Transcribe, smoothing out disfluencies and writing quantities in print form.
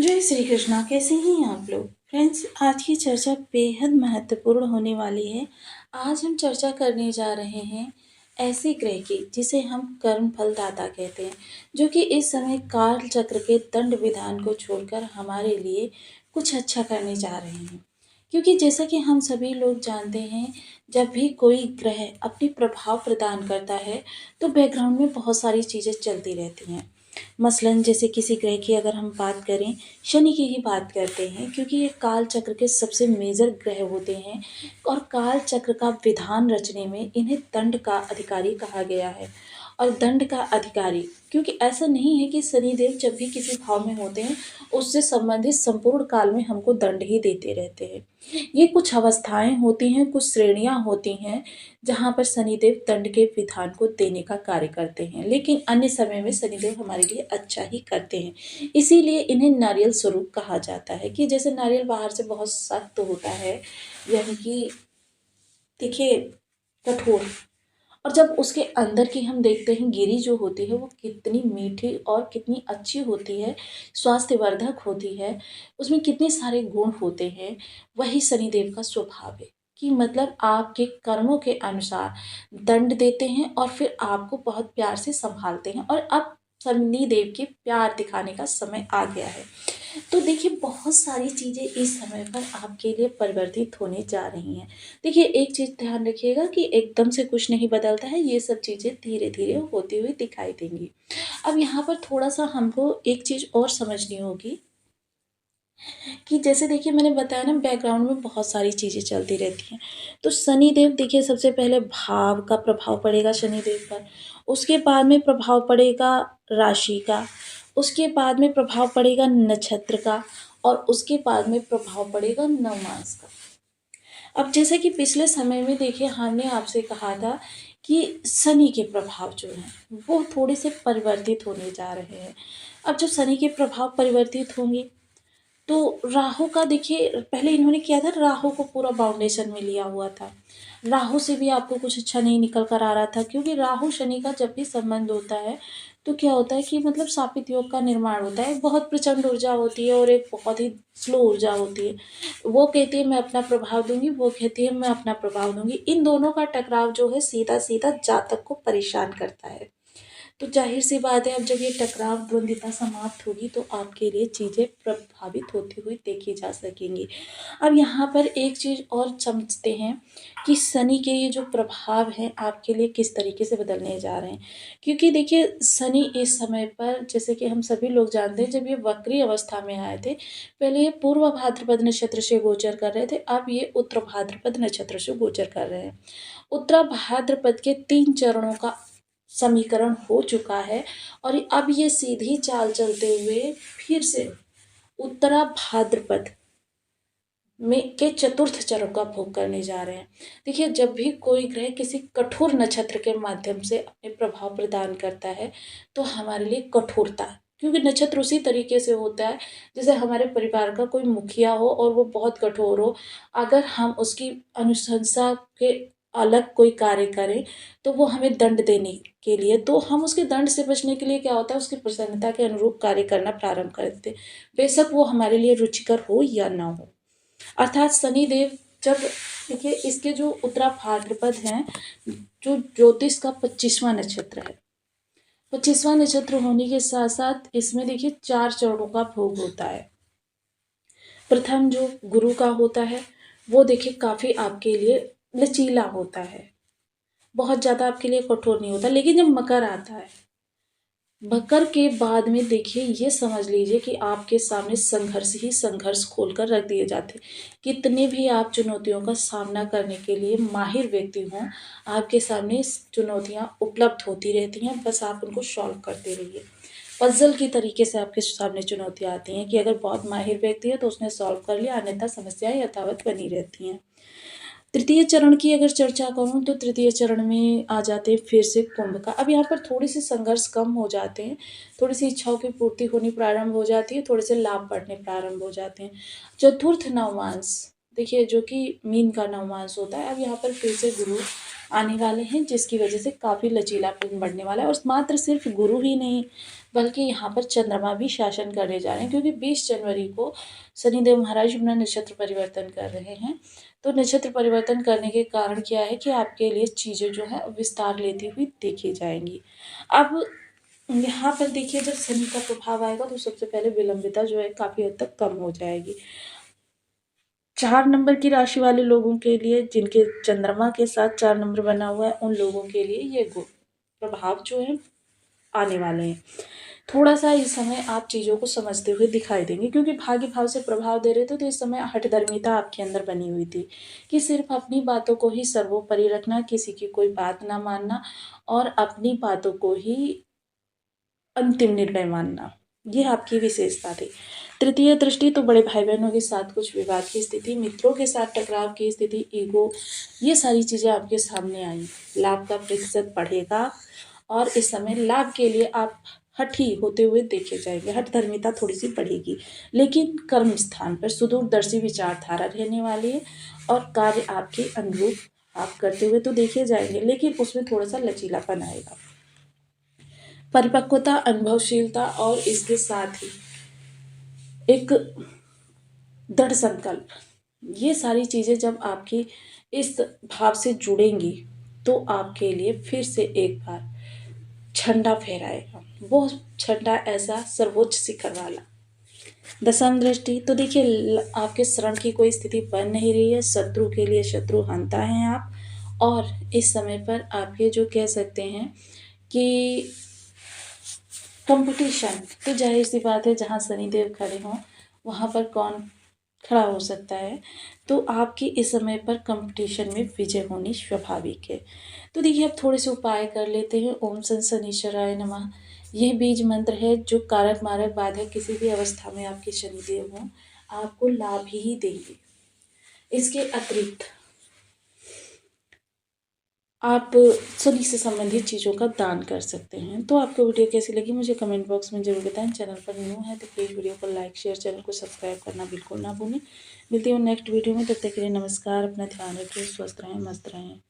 जय श्री कृष्णा। कैसे हैं आप लोग? फ्रेंड्स, आज की चर्चा बेहद महत्वपूर्ण होने वाली है। आज हम चर्चा करने जा रहे हैं ऐसे ग्रह की जिसे हम कर्म फलदाता कहते हैं, जो कि इस समय काल चक्र के दंड विधान को छोड़कर हमारे लिए कुछ अच्छा करने जा रहे हैं। क्योंकि जैसा कि हम सभी लोग जानते हैं, जब भी कोई ग्रह अपनी प्रभाव प्रदान करता है तो बैकग्राउंड में बहुत सारी चीज़ें चलती रहती हैं। मसलन जैसे किसी ग्रह की अगर हम बात करें, शनि की ही बात करते हैं, क्योंकि ये काल चक्र के सबसे मेजर ग्रह होते हैं और काल चक्र का विधान रचने में इन्हें दंड का अधिकारी कहा गया है। और दंड का अधिकारी क्योंकि ऐसा नहीं है कि शनिदेव जब भी किसी भाव में होते हैं उससे संबंधित संपूर्ण काल में हमको दंड ही देते रहते हैं। ये कुछ अवस्थाएं होती हैं, कुछ श्रेणियां होती हैं जहाँ पर शनिदेव दंड के विधान को देने का कार्य करते हैं, लेकिन अन्य समय में शनिदेव हमारे लिए अच्छा ही करते हैं। इसीलिए इन्हें नारियल स्वरूप कहा जाता है कि जैसे नारियल बाहर से बहुत सख्त होता है, यानी कि देखिए कठोर, और जब उसके अंदर की हम देखते हैं गिरी जो होती है वो कितनी मीठी और कितनी अच्छी होती है, स्वास्थ्यवर्धक होती है, उसमें कितने सारे गुण होते हैं। वही शनिदेव का स्वभाव है कि मतलब आपके कर्मों के अनुसार दंड देते हैं और फिर आपको बहुत प्यार से संभालते हैं। और अब शनिदेव के प्यार दिखाने का समय आ गया है। तो देखिए बहुत सारी चीज़ें इस समय पर आपके लिए परिवर्तित होने जा रही हैं। देखिए एक चीज़ ध्यान रखिएगा कि एकदम से कुछ नहीं बदलता है, ये सब चीज़ें धीरे धीरे होती हुई दिखाई देंगी। अब यहाँ पर थोड़ा सा हमको एक चीज़ और समझनी होगी कि जैसे देखिए मैंने बताया ना, बैकग्राउंड में बहुत सारी चीज़ें चलती रहती हैं। तो शनिदेव देखिए सबसे पहले भाव का प्रभाव पड़ेगा शनिदेव पर, उसके बाद में प्रभाव पड़ेगा राशि का, उसके बाद में प्रभाव पड़ेगा नक्षत्र का, और उसके बाद में प्रभाव पड़ेगा नवमास का। अब जैसे कि पिछले समय में देखिए हमने आपसे कहा था कि शनि के प्रभाव जो हैं वो थोड़े से परिवर्तित होने जा रहे हैं। अब जब शनि के प्रभाव परिवर्तित होंगे तो राहु का देखिए, पहले इन्होंने किया था, राहु को पूरा बाउंडेशन में लिया हुआ था। राहु से भी आपको कुछ अच्छा नहीं निकल कर आ रहा था, क्योंकि राहु शनि का जब भी संबंध होता है तो क्या होता है कि मतलब सापित योग का निर्माण होता है। एक बहुत प्रचंड ऊर्जा होती है और एक बहुत ही स्लो ऊर्जा होती है। वो कहती है मैं अपना प्रभाव दूंगी, वो कहती है मैं अपना प्रभाव दूंगी। इन दोनों का टकराव जो है सीधा सीधा जातक को परेशान करता है। तो जाहिर सी बात है, अब जब ये टकराव द्वंद्वता समाप्त होगी तो आपके लिए चीज़ें प्रभावित होती हुई देखी जा सकेंगी। अब यहाँ पर एक चीज़ और समझते हैं कि शनि के ये जो प्रभाव हैं आपके लिए किस तरीके से बदलने जा रहे हैं। क्योंकि देखिए शनि इस समय पर, जैसे कि हम सभी लोग जानते हैं, जब ये वक्री अवस्था में आए थे, पहले ये पूर्व भाद्रपद नक्षत्र से गोचर कर रहे थे, अब ये उत्तर भाद्रपद नक्षत्र से गोचर कर रहे हैं। उत्तरा भाद्रपद के 3 चरणों का समीकरण हो चुका है और अब ये सीधी चाल चलते हुए फिर से उत्तरा भाद्रपद में के चतुर्थ चरण का भोग करने जा रहे हैं। देखिए जब भी कोई ग्रह किसी कठोर नक्षत्र के माध्यम से अपने प्रभाव प्रदान करता है तो हमारे लिए कठोरता, क्योंकि नक्षत्र उसी तरीके से होता है जैसे हमारे परिवार का कोई मुखिया हो और वो बहुत कठोर हो, अगर हम उसकी अनुशंसा के अलग कोई कार्य करें तो वो हमें दंड देने के लिए, तो हम उसके दंड से बचने के लिए क्या होता है, उसकी प्रसन्नता के अनुरूप कार्य करना प्रारंभ कर देते, बेशक वो हमारे लिए रुचिकर हो या ना हो। अर्थात शनिदेव जब, देखिए इसके जो उत्तरा भाद्रपद हैं, जो ज्योतिष का 25वां नक्षत्र है, 25वां नक्षत्र होने के साथ साथ इसमें देखिए 4 चरणों का भोग होता है। प्रथम जो गुरु का होता है वो देखिए काफ़ी आपके लिए लचीला होता है, बहुत ज़्यादा आपके लिए कठोर नहीं होता। लेकिन जब मकर आता है, मकर के बाद में देखिए ये समझ लीजिए कि आपके सामने संघर्ष ही संघर्ष खोल कर रख दिए जाते हैं। कितने भी आप चुनौतियों का सामना करने के लिए माहिर व्यक्ति हों, आपके सामने चुनौतियां उपलब्ध होती रहती हैं, बस आप उनको सॉल्व करते रहिए। पजल की तरीके से आपके सामने चुनौतियां आती हैं कि अगर बहुत माहिर व्यक्ति है तो उसने सॉल्व कर लिया, अन्यथा समस्याएं यथावत बनी रहती हैं। तृतीय चरण की अगर चर्चा करूँ तो तृतीय चरण में आ जाते हैं फिर से कुंभ का। अब यहाँ पर थोड़ी सी संघर्ष कम हो जाते हैं, थोड़ी सी इच्छाओं की पूर्ति होनी प्रारंभ हो जाती है, थोड़े से लाभ बढ़ने प्रारंभ हो जाते हैं। चतुर्थ नवमांश देखिए जो कि मीन का नवमांश होता है, अब यहाँ पर फिर से गुरु आने वाले हैं जिसकी वजह से काफ़ी लचीलापन बढ़ने वाला है। और मात्र सिर्फ गुरु ही नहीं, बल्कि यहाँ पर चंद्रमा भी शासन करने जा रहे हैं, क्योंकि 20 जनवरी को शनिदेव महाराज अपना नक्षत्र परिवर्तन कर रहे हैं। तो नक्षत्र परिवर्तन करने के कारण क्या है कि आपके लिए चीज़ें जो है विस्तार लेती हुई देखी जाएंगी। अब यहाँ पर देखिए, जब शनि का प्रभाव आएगा तो सबसे पहले विलंबिता जो है काफ़ी हद तक कम हो जाएगी। 4 नंबर की राशि वाले लोगों के लिए, जिनके चंद्रमा के साथ 4 नंबर बना हुआ है, उन लोगों के लिए ये प्रभाव जो है आने वाले हैं। थोड़ा सा इस समय आप चीज़ों को समझते हुए दिखाई देंगे, क्योंकि भाग्य भाव से प्रभाव दे रहे थे, तो इस समय हठधर्मिता आपके अंदर बनी हुई थी कि सिर्फ अपनी बातों को ही सर्वोपरि रखना, किसी की कोई बात ना मानना और अपनी बातों को ही अंतिम निर्णय मानना, ये आपकी विशेषता थी। तृतीय दृष्टि तो बड़े भाई बहनों के साथ कुछ विवाद की स्थिति, मित्रों के साथ टकराव की स्थिति, ईगो, ये सारी चीज़ें आपके सामने आई। लाभ का प्रतिशत बढ़ेगा और इस समय लाभ के लिए आप हठी होते हुए देखे जाएंगे। हठधर्मिता थोड़ी सी बढ़ेगी, लेकिन कर्म स्थान पर सुदूरदर्शी विचारधारा रहने वाली है और कार्य आपके अनुरूप आप करते हुए तो देखे जाएंगे, लेकिन उसमें थोड़ा सा लचीलापन आएगा। परिपक्वता, अनुभवशीलता और इसके साथ ही एक दृढ़ संकल्प, ये सारी चीज़ें जब आपकी इस भाव से जुड़ेंगी तो आपके लिए फिर से एक बार झंडा फहराएगा, वो झंडा ऐसा सर्वोच्च शिखर वाला। दसम दृष्टि तो देखिए, आपके शरण की कोई स्थिति बन नहीं रही है, शत्रु के लिए शत्रु हंता हैं आप। और इस समय पर आप ये जो कह सकते हैं कि कंपटीशन, तो जाहिर सी बात है, जहाँ शनिदेव खड़े हों वहाँ पर कौन खड़ा हो सकता है। तो आपकी इस समय पर कंपटीशन में विजय होनी स्वाभाविक है। तो देखिए, अब थोड़े से उपाय कर लेते हैं। ओम सन शनिश्चराय नमः, यह बीज मंत्र है जो कारक मारक बाधक किसी भी अवस्था में आपके शनिदेव हों, आपको लाभ ही देंगे। इसके अतिरिक्त आप शनि से संबंधित चीज़ों का दान कर सकते हैं। तो आपको वीडियो कैसी लगी मुझे कमेंट बॉक्स में ज़रूर बताएं। चैनल पर न्यू है तो प्लीज़ वीडियो को लाइक शेयर, चैनल को सब्सक्राइब करना बिल्कुल ना भूलें। मिलती हूँ नेक्स्ट वीडियो में, तब तक के लिए नमस्कार। अपना ध्यान रखिए, स्वस्थ रहें, मस्त रहें।